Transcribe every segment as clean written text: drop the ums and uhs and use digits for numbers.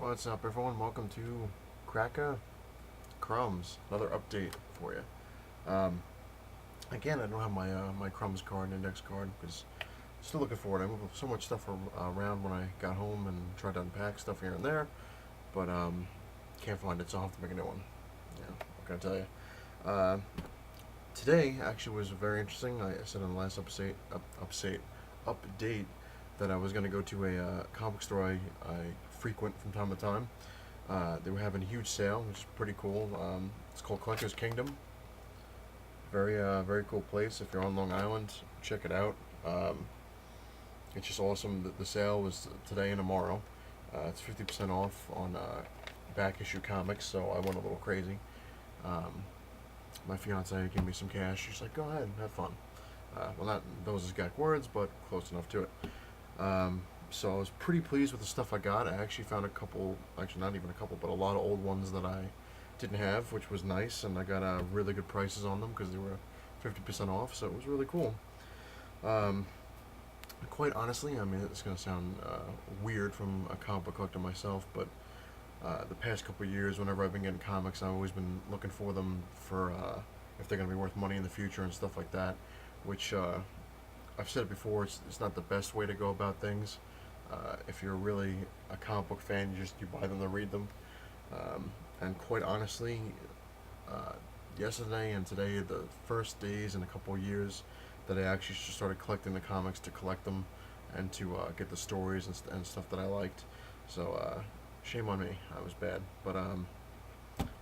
What's up, everyone? Welcome to cracka, crumbs. Another update for you. Um, Again, I don't have my crumbs card, index card, because still looking for it. I moved so much stuff around when I got home and tried to unpack stuff here and there, but can't find it, so I'll have to make a new one. Yeah, what can I tell you? Uh, Today actually was very interesting. I said in the last update that I was going to go to a comic store I frequent from time to time. They were having a huge sale, which is pretty cool. It's called Collector's Kingdom. Very cool place. If you're on Long Island, check it out. It's just awesome. The sale was today and tomorrow. It's 50% off on back issue comics, so I went a little crazy. Um, my fiance gave me some cash. She's like, "Go ahead, have fun." Well, not those exact words, but close enough to it. So I was pretty pleased with the stuff I got. I actually found a couple, actually not even a couple, but a lot of old ones that I didn't have, which was nice, and I got really good prices on them because they were 50% off, so it was really cool. Um, Quite honestly, I mean, it's going to sound weird from a comic book collector myself, but the past couple of years, whenever I've been getting comics, I've always been looking for them for if they're going to be worth money in the future and stuff like that, which I've said it before, it's not the best way to go about things. If you're really a comic book fan, you buy them to read them. And quite honestly, uh, yesterday and today, are the first days in a couple of years that I actually just started collecting the comics to collect them and to get the stories and stuff that I liked. So shame on me, I was bad, but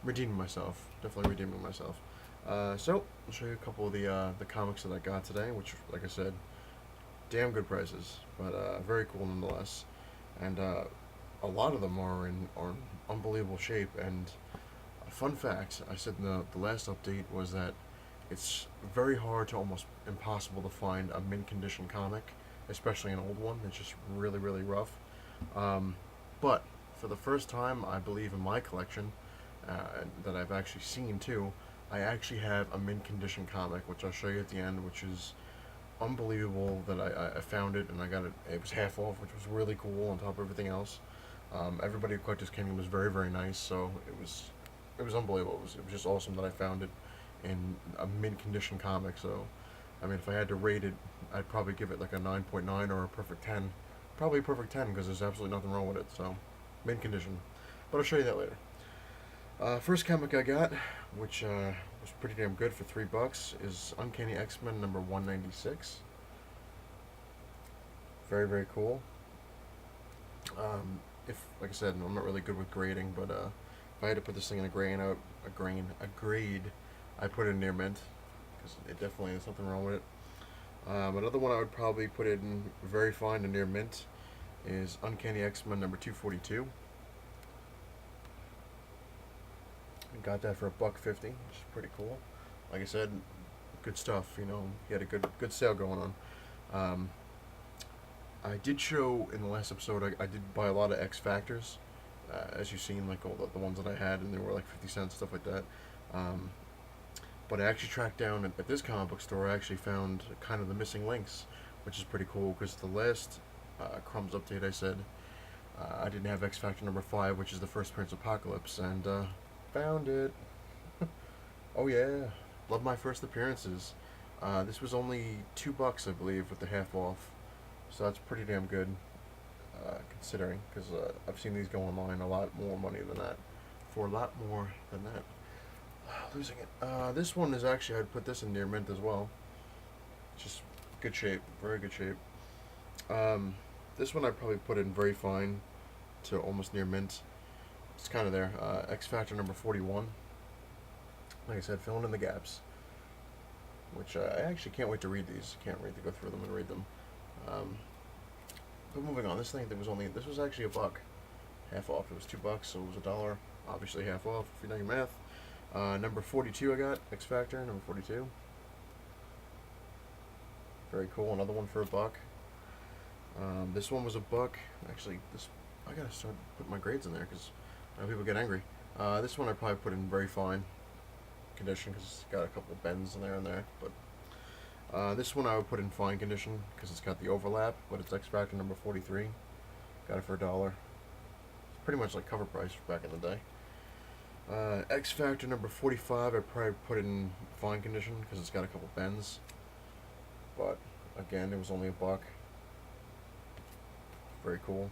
redeeming myself, definitely redeeming myself. So I'll show you a couple of the comics that I got today, which, like I said, damn good prices, but very cool nonetheless. And a lot of them are in unbelievable shape. And a fun fact I said in the last update was that it's very hard to almost impossible to find a mint condition comic, especially an old one. It's just really rough. Um, but for the first time, I believe in my collection, that I've actually seen too, I actually have a mint condition comic, which I'll show you at the end, which is unbelievable that I found it and I got it. It was half off, which was really cool on top of everything else. Everybody at Collector's Kingdom was very nice, so it was unbelievable. It was just awesome that I found it in a mint condition comic. So, I mean, if I had to rate it, I'd probably give it like a 9.9 or a perfect 10. Probably a perfect 10 because there's absolutely nothing wrong with it. So, mint condition. But I'll show you that later. First comic I got, which was pretty damn good for $3, is Uncanny X-Men number 196. Very cool. If, like I said, I'm not really good with grading, but if I had to put this thing in a grade, I put it in near mint because it definitely has something wrong with it. Another one I would probably put it in very fine to near mint is Uncanny X-Men number 242. Got that for $1.50, which is pretty cool. Like I said, good stuff. You know, he had a good sale going on. I did show in the last episode. I did buy a lot of X Factors, as you've seen, like all the ones that I had, and they were like 50 cents, stuff like that. Um, but I actually tracked down at this comic book store. I actually found kind of the missing links, which is pretty cool because the last Crumbs update I said I didn't have X Factor number 5, which is the first Prince Apocalypse, and found it. Oh yeah, love my first appearances. This was only $2, I believe, with the half off, so that's pretty damn good, considering, because I've seen these go online a lot more money than that, for a lot more than that. Losing it. This one is actually, I'd put this in near mint as well. Just good shape, very good shape. Um, this one I'd probably put in very fine to almost near mint. It's kind of there. X Factor number 41. Like I said, filling in the gaps. Which I actually can't wait to read these. Can't wait to go through them and read them. Um, but moving on, this was actually $1, half off. It was $2, so it was $1. Obviously half off if you know your math. Number 42 I got, X Factor, number 42. Very cool, another one for $1. This one was $1. Actually, I gotta start putting my grades in there because people get angry. This one I probably put in very fine condition because it's got a couple of bends in there and there. But this one I would put in fine condition because it's got the overlap, but it's X Factor number 43. Got it for $1. pretty much like cover price back in the day. X Factor number 45, I probably put it in fine condition because it's got a couple bends. But again, it was only $1. Very cool.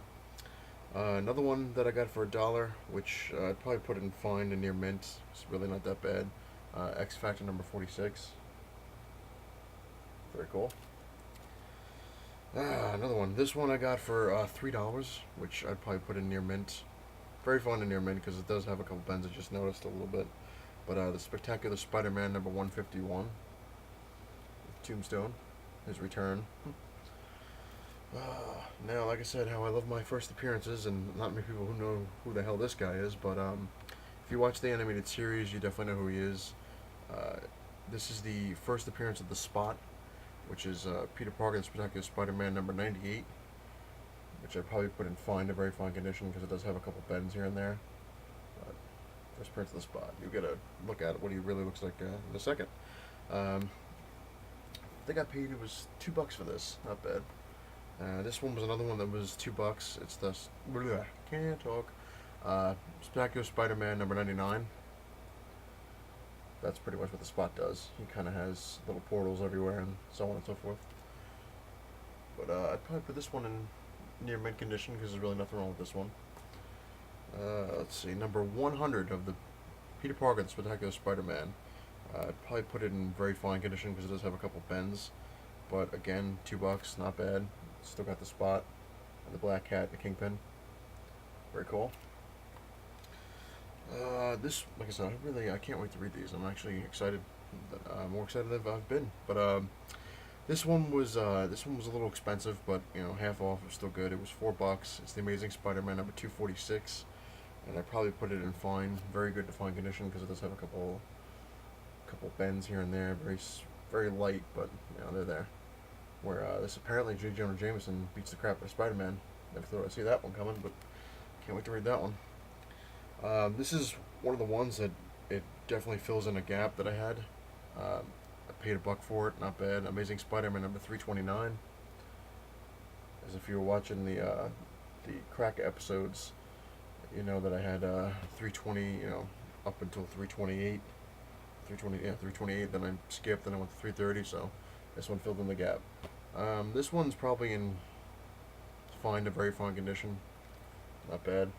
Another one that I got for $1, which I'd probably put it in fine and near mint. It's really not that bad. X Factor number 46. Very cool. Another one. This one I got for $3, which I'd probably put in near mint. Very fun in near mint because it does have a couple bends. I just noticed a little bit. But the Spectacular Spider-Man number 151. Tombstone. His return. Now, like I said, how I love my first appearances, and not many people who know who the hell this guy is, but if you watch the animated series, you definitely know who he is. This is the first appearance of the Spot, which is Peter Parker and Spectacular Spider-Man number 98, which I probably put in fine to very fine condition because it does have a couple bends here and there. First appearance of the Spot. You get a look at what he really looks like in a second. I think I paid, it was $2 for this. Not bad. This one was another one that was $2. It's the can't talk. Spectacular Spider-Man number 99. That's pretty much what the Spot does. He kind of has little portals everywhere and so on and so forth. But I'd probably put this one in near mint condition because there's really nothing wrong with this one. Let's see, number 100 of the Peter Parker and Spectacular Spider-Man. I'd probably put it in very fine condition because it does have a couple bends. But again, $2, not bad. Still got the Spot and the Black Cat, the Kingpin. Very cool. This, like I said, I can't wait to read these. I'm actually excited. More excited than I've been. But this one was a little expensive, but you know, half off. It was still good. It was $4. It's the Amazing Spider-Man number 246, and I probably put it in fine, very good to fine condition because it does have a couple bends here and there. Very light, but you know, they're there. Where this apparently J. Jonah Jameson beats the crap out of Spider-Man. Never thought I'd see that one coming, but can't wait to read that one. This is one of the ones that it definitely fills in a gap that I had. I paid $1 for it, not bad. Amazing Spider-Man number 329. As if you were watching the cracka episodes, you know that I had 320, you know, up until 328. 328. Then I skipped, then I went to 330. So this one filled in the gap. This one's probably in fine to very fine condition. Not bad.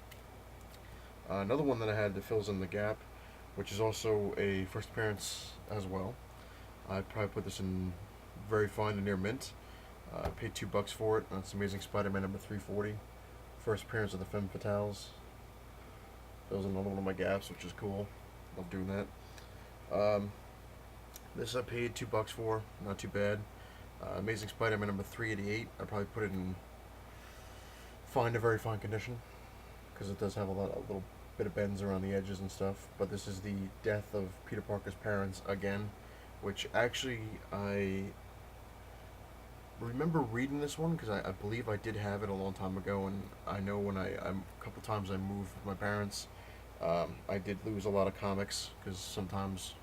Another one that I had that fills in the gap, which is also a first appearance as well. I'd probably put this in very fine to near mint. I paid $2 for it. That's Amazing Spider-Man number 340. First appearance of the Femme Fatales. Fills in another one of my gaps, which is cool. Love doing that. This I paid $2 for. Not too bad. Amazing Spider-Man number 388. I'd probably put it in fine to very fine condition because it does have a little bit of bends around the edges and stuff. But this is the death of Peter Parker's parents again, which actually I remember reading this one because I believe I did have it a long time ago, and I know when a couple times I moved with my parents, I did lose a lot of comics because sometimes,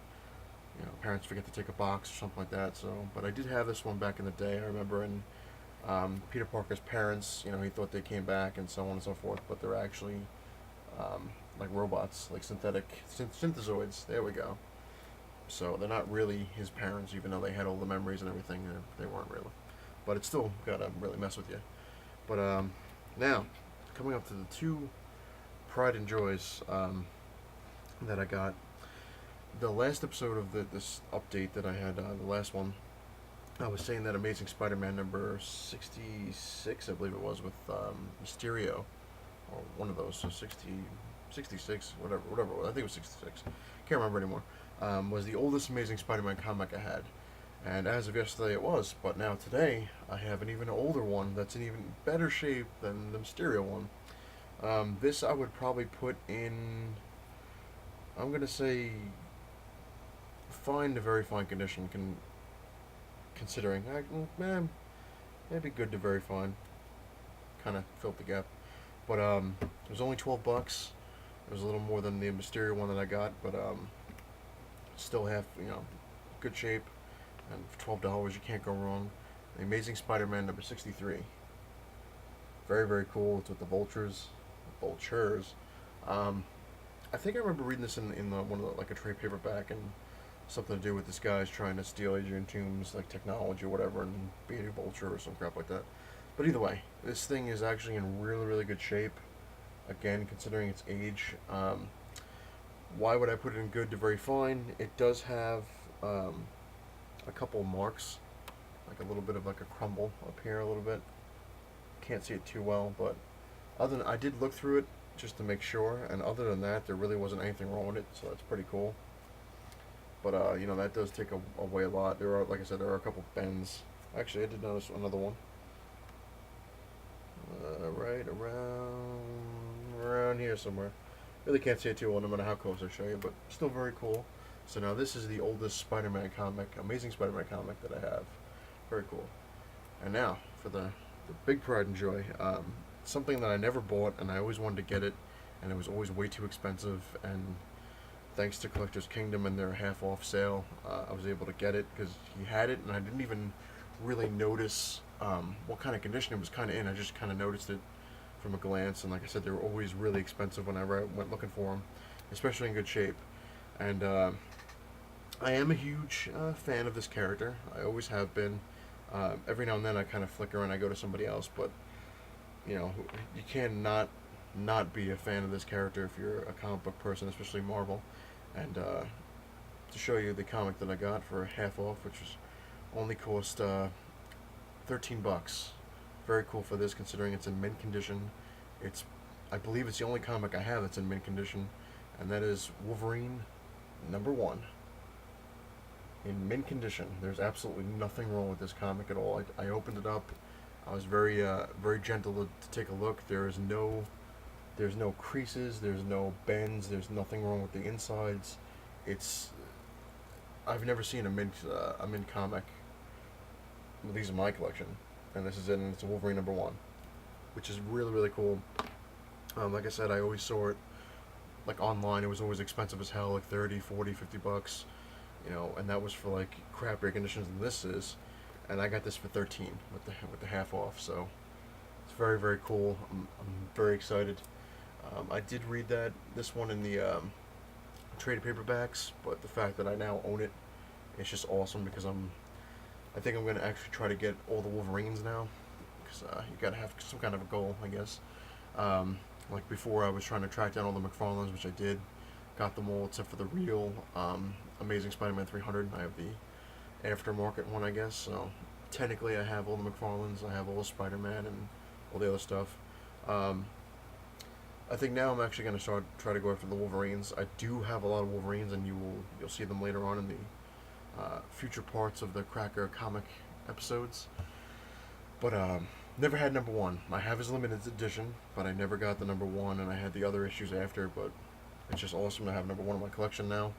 you know, parents forget to take a box or something like that. So, but I did have this one back in the day. I remember, and Peter Parker's parents, you know, he thought they came back and so on and so forth, but they're actually like robots, like synthezoids. There we go. So they're not really his parents, even though they had all the memories and everything. They weren't really, but it's still gotta really mess with you. But now coming up to the two pride and joys that I got. The last episode of this update that I had, the last one, I was saying that Amazing Spider-Man number 66, I believe it was, with Mysterio, or one of those, so 66, whatever it was. I think it was 66. Can't remember anymore. Was the oldest Amazing Spider-Man comic I had. And as of yesterday it was, but now today I have an even older one that's in even better shape than the Mysterio one. This I would probably put in, I'm going to say, fine to very fine condition, considering, maybe good to very fine. Kind of filled the gap. But it was only $12. It was a little more than the Mysterio one that I got, but still have, you know, good shape. And for $12, you can't go wrong. The Amazing Spider-Man number 63. Very, very cool. It's with the vultures. vultures. Um, I think I remember reading this in one of the, like a trade paperback, and something to do with this guy's trying to steal Adrian Toome's like technology or whatever and be a vulture or some crap like that. But either way, this thing is actually in really really good shape. Again, considering its age, why would I put it in good to very fine? It does have a couple marks, like a little bit of like a crumble up here a little bit. Can't see it too well, but other than I did look through it just to make sure, and other than that, there really wasn't anything wrong with it, so that's pretty cool. But you know, that does take away a lot. There are, like I said, there are a couple bends. Actually, I did notice another one. Right around here somewhere. Really can't see it too well, no matter how close I show you, but still very cool. So now this is the oldest Spider-Man comic, Amazing Spider-Man comic that I have. Very cool. And now for the big pride and joy. Something that I never bought, and I always wanted to get it, and it was always way too expensive. And thanks to Collector's Kingdom and their half off sale, I was able to get it because he had it, and I didn't even really notice what kind of condition it was kind of in. I just kind of noticed it from a glance, and like I said, they were always really expensive whenever I went looking for them, especially in good shape. And I am a huge fan of this character. I always have been. Every now and then I kind of flicker and I go to somebody else, but you know, you cannot not be a fan of this character if you're a comic book person, especially Marvel. And to show you the comic that I got for half off, which was only cost $13. Very cool for this, considering it's in mint condition. I believe it's the only comic I have that's in mint condition, and that is Wolverine #1 in mint condition. There's absolutely nothing wrong with this comic at all. I opened it up. I was very gentle to take a look. There's no creases. There's no bends. There's nothing wrong with the insides. I've never seen a mint comic. Well, these are my collection, and this is it. And it's a Wolverine #1, which is really really cool. Like I said, I always saw it like online. It was always expensive as hell, like 30, 40, 50 bucks. You know, and that was for like crappier conditions than this is, and I got this for 13 with the half off. So it's very very cool. I'm very excited. I did read this one in the trade paperbacks, but the fact that I now own it, it's just awesome because I think I'm gonna actually try to get all the Wolverines now, because you gotta have some kind of a goal, I guess. Like before, I was trying to track down all the McFarlanes, which I did. Got them all except for the real Amazing Spider-Man 300. I have the aftermarket one, I guess. So technically, I have all the McFarlanes. I have all the Spider-Man and all the other stuff. I think now I'm actually going to try to go after the Wolverines. I do have a lot of Wolverines, and you'll see them later on in the future parts of the Cracka comic episodes. But never had #1. I have his limited edition, but I never got the #1, and I had the other issues after. But it's just awesome to have #1 in my collection now.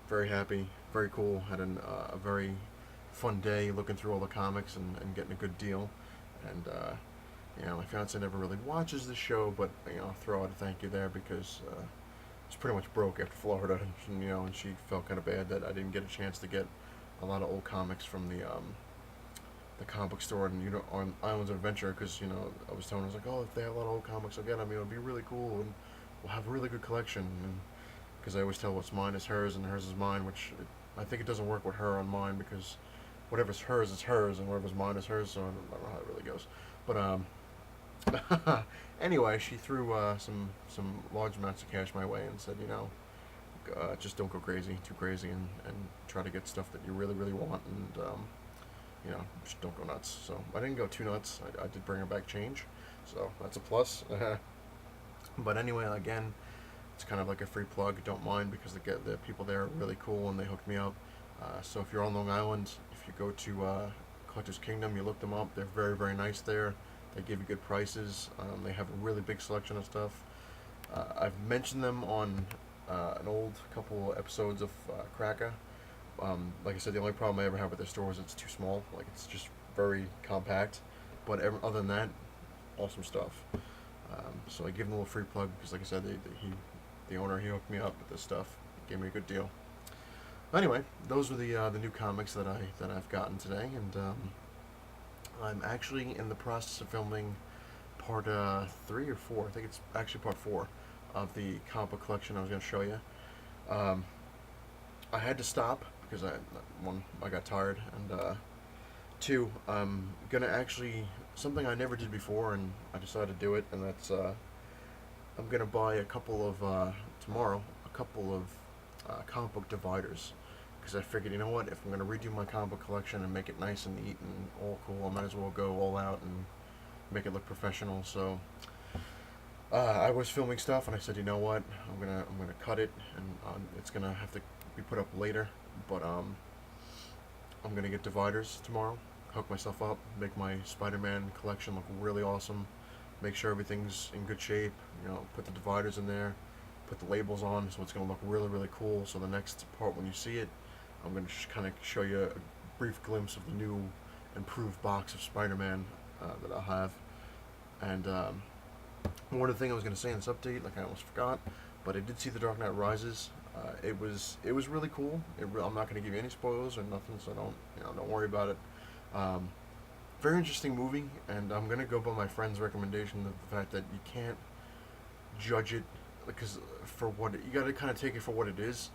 Very happy, very cool. Had a very fun day looking through all the comics and getting a good deal. And you know, my fiance never really watches the show, but you know, I'll throw out a thank you there because it's pretty much broke after Florida, and you know, and she felt kind of bad that I didn't get a chance to get a lot of old comics from the comic book store and, you know, on Islands of Adventure, because, you know, I was telling her, I was like, oh, if they have a lot of old comics, I'll get them. You know, it'll be really cool, and we'll have a really good collection. And because I always tell what's mine is hers and hers is mine, which I think it doesn't work with her on mine, because whatever's hers is hers and whatever's mine is hers. So I don't know how it really goes. But anyway, she threw some large amounts of cash my way and said, you know, just don't go too crazy, and try to get stuff that you really really want, and you know, just don't go nuts. So I didn't go too nuts. I did bring her back change, so that's a plus. But anyway, again, it's kind of like a free plug. Don't mind, because the people there are really cool and they hooked me up. So if you're on Long Island, if you go to Collector's Kingdom, you look them up. They're very very nice there. They give you good prices. They have a really big selection of stuff. I've mentioned them on an old couple episodes of Cracka. Like I said, the only problem I ever have with their store is it's too small. Like, it's just very compact. But other than that, awesome stuff. So I give them a little free plug because, like I said, the owner, he hooked me up with this stuff, gave me a good deal. Anyway, those were the new comics that I've gotten today, and I'm actually in the process of filming part 3 or 4. I think it's actually part 4 of the comic book collection I was going to show you. Um, I had to stop because I got tired, and two, I'm gonna actually something I never did before, and I decided to do it, and that's I'm gonna buy a couple of tomorrow a couple of comic book dividers, because I figured, you know what, if I'm gonna redo my comic book collection and make it nice and neat and all cool, I might as well go all out and make it look professional. So I was filming stuff, and I said, you know what, I'm gonna cut it, and it's gonna have to be put up later. But I'm gonna get dividers tomorrow, hook myself up, make my Spider-Man collection look really awesome, make sure everything's in good shape. You know, put the dividers in there, put the labels on, so it's gonna look really really cool. So the next part when you see it, I'm gonna just kind of show you a brief glimpse of the new improved box of Spider-Man that I'll have. And one of the things I was going to say in this update, like I almost forgot, but I did see The Dark Knight Rises. It was really cool. I'm not going to give you any spoilers or nothing, so don't worry about it. Very interesting movie, and I'm going to go by my friend's recommendation of the fact that you can't judge it because for what you got to kind of take it for what it is,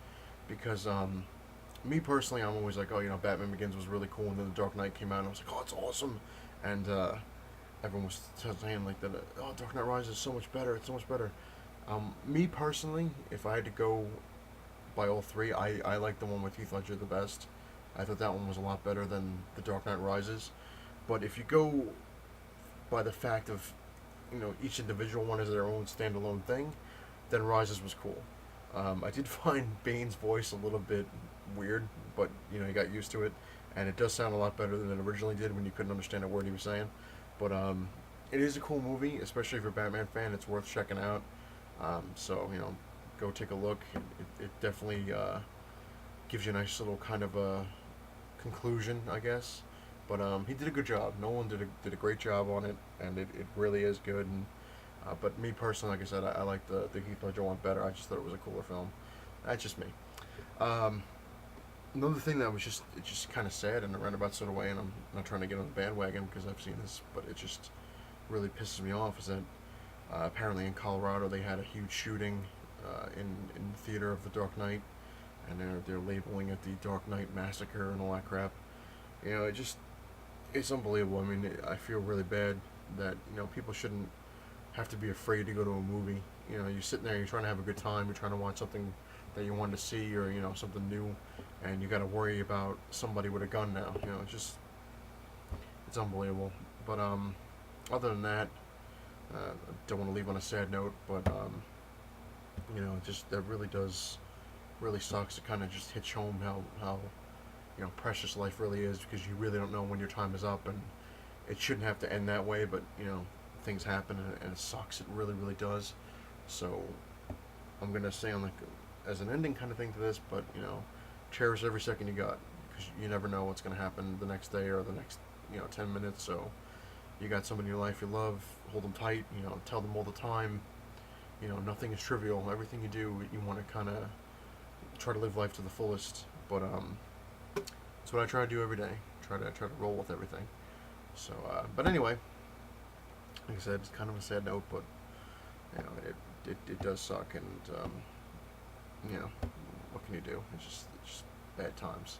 because me personally, I'm always like, oh, Batman Begins was really cool, and then The Dark Knight came out, and I was like, oh, it's awesome, and everyone was saying like that. Oh, Dark Knight Rises is so much better. It's so much better. Me personally, if I had to go by all three, I like the one with Heath Ledger the best. I thought that one was a lot better than The Dark Knight Rises. But if you go by the fact of, each individual one is their own standalone thing, then Rises was cool. I did find Bane's voice a little bit weird, but you got used to it, and it does sound a lot better than it originally did when you couldn't understand a word he was saying. But it is a cool movie, especially if you're a Batman fan. It's worth checking out. So go take a look. It definitely gives you a nice little kind of a conclusion, I guess. But he did a good job. Nolan did a great job on it, and it really is good. And but me personally, like I said, I like the Heath Ledger one better. I just thought it was a cooler film. That's just me. Another thing that was just kind of sad in a roundabout sort of way, and I'm not trying to get on the bandwagon because I've seen this, but it just really pisses me off, is that apparently in Colorado they had a huge shooting in the theater of The Dark Knight, and they're labeling it the Dark Knight Massacre and all that crap. It's unbelievable. I mean, I feel really bad that people shouldn't have to be afraid to go to a movie. You're sitting there, you're trying to have a good time, you're trying to watch something that you wanted to see, or something new, and you got to worry about somebody with a gun now. It's unbelievable. But other than that, I don't want to leave on a sad note, but just that really sucks. It kind of just hits home how precious life really is, because you really don't know when your time is up, and it shouldn't have to end that way, but things happen, and it sucks. It really really does. So I'm gonna say on as an ending kind of thing to this, but cherish every second you got, because you never know what's gonna happen the next day or the next 10 minutes. So you got somebody in your life you love, hold them tight. Tell them all the time. Nothing is trivial. Everything you do, you want to kind of try to live life to the fullest. But that's what I try to do every day. Try to roll with everything. So, but anyway, like I said, it's kind of a sad note, but it does suck, and what can you do? It's just bad times.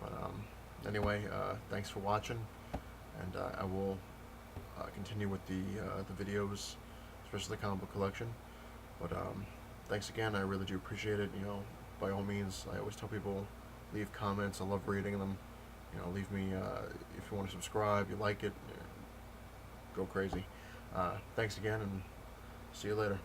But anyway, thanks for watching, and I will continue with the videos, especially the comic book collection. But thanks again. I really do appreciate it. By all means, I always tell people, leave comments. I love reading them. Leave me if you want to subscribe, you like it, go crazy. Thanks again, and see you later.